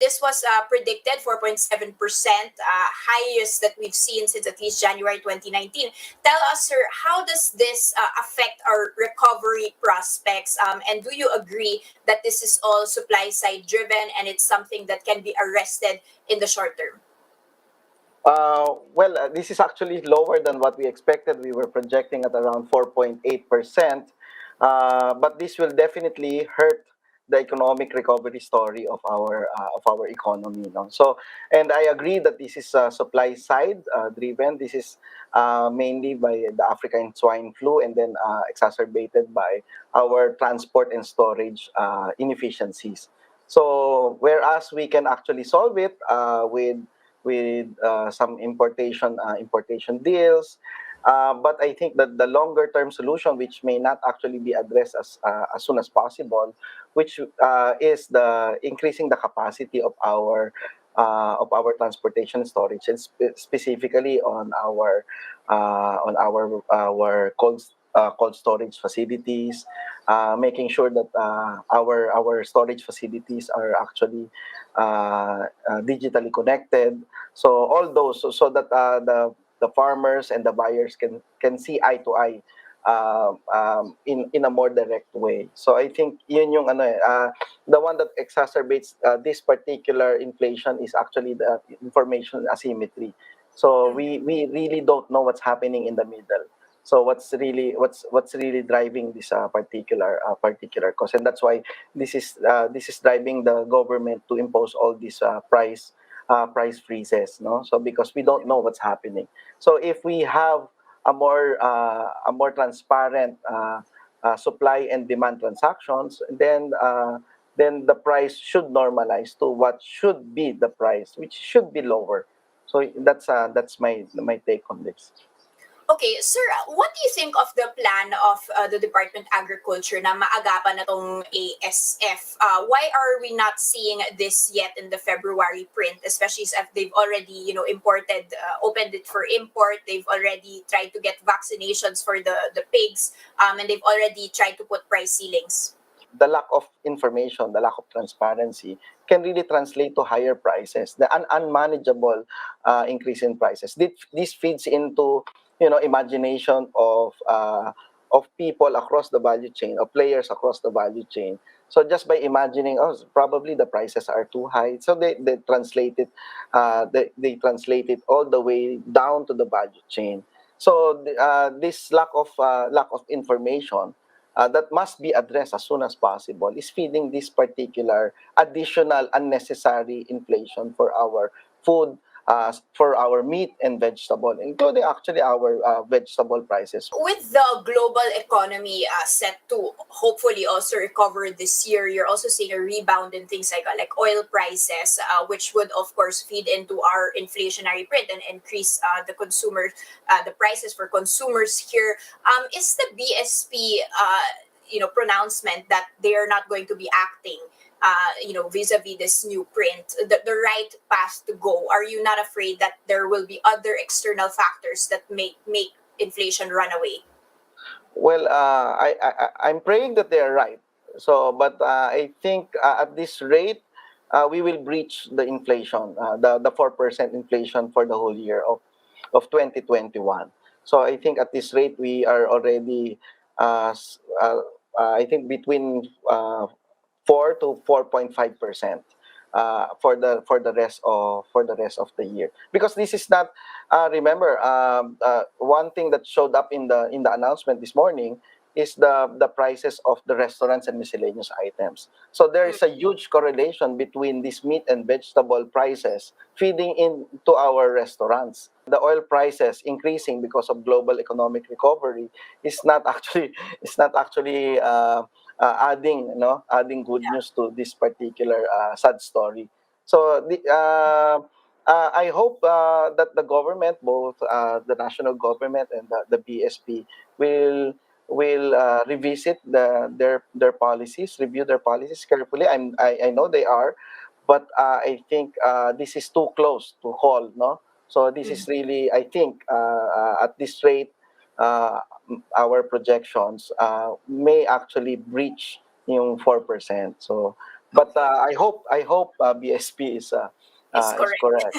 This was predicted 4.7%, highest that we've seen since at least January 2019. Tell us, sir, how does this affect our recovery prospects? And do you agree that this is all supply side driven and it's something that can be arrested in the short term? This is actually lower than what we expected. We were projecting at around 4.8%, but this will definitely hurt the economic recovery story of our economy. No? So, and I agree that this is supply side driven. This is mainly by the African swine flu, and then exacerbated by our transport and storage inefficiencies. So, whereas we can actually solve it with some importation deals. But I think that the longer term solution, which may not actually be addressed as soon as possible, which is the increasing the capacity of our transportation storage, and specifically on our cold storage facilities, making sure that our storage facilities are actually digitally connected. So all those, so that the farmers and the buyers can see eye to eye in a more direct way. So I think yun yung the one that exacerbates this particular inflation is actually the information asymmetry. So we really don't know what's happening in the middle. So what's really driving this particular cost, and that's why this is driving the government to impose all these price freezes, no? So because we don't know what's happening. So if we have a more transparent supply and demand transactions, then the price should normalize to what should be the price, which should be lower. So that's my take on this. Okay, sir, what do you think of the plan of the Department of Agriculture na maagapan na tong ASF? Why are we not seeing this yet in the February print, especially if they've already, imported, opened it for import, they've already tried to get vaccinations for the pigs, and they've already tried to put price ceilings? The lack of information, the lack of transparency can really translate to higher prices, the unmanageable increase in prices. This feeds into imagination of people across the value chain, of players across the value chain. So just by imagining, oh, probably the prices are too high, so they translate it, they translate it all the way down to the value chain. So this lack of information that must be addressed as soon as possible is feeding this particular additional unnecessary inflation for our food, for our meat and vegetable, including actually our vegetable prices. With the global economy set to hopefully also recover this year, you're also seeing a rebound in things like oil prices, which would of course feed into our inflationary print and increase the prices for consumers here. Is the BSP pronouncement that they are not going to be acting vis-a-vis this new print, the right path to go? Are you not afraid that there will be other external factors that make inflation run away? Well, I'm praying that they are right. So, but I think at this rate, we will breach the inflation, the 4% inflation for the whole year of 2021. So I think at this rate we are already, I think between 4 to 4.5% for the rest of the year, because this is not remember, one thing that showed up in the announcement this morning is the prices of the restaurants and miscellaneous items. So there is a huge correlation between these meat and vegetable prices feeding into our restaurants. The oil prices increasing because of global economic recovery is not actually adding good news to this particular sad story. So I hope that the government, both the national government and the BSP, will revisit their policies, review their policies carefully. I know they are, but I think this is too close to call, no? So this is really, I think, at this rate, uh, our projections may actually breach yung 4%. So But I hope BSP is Is correct. correct.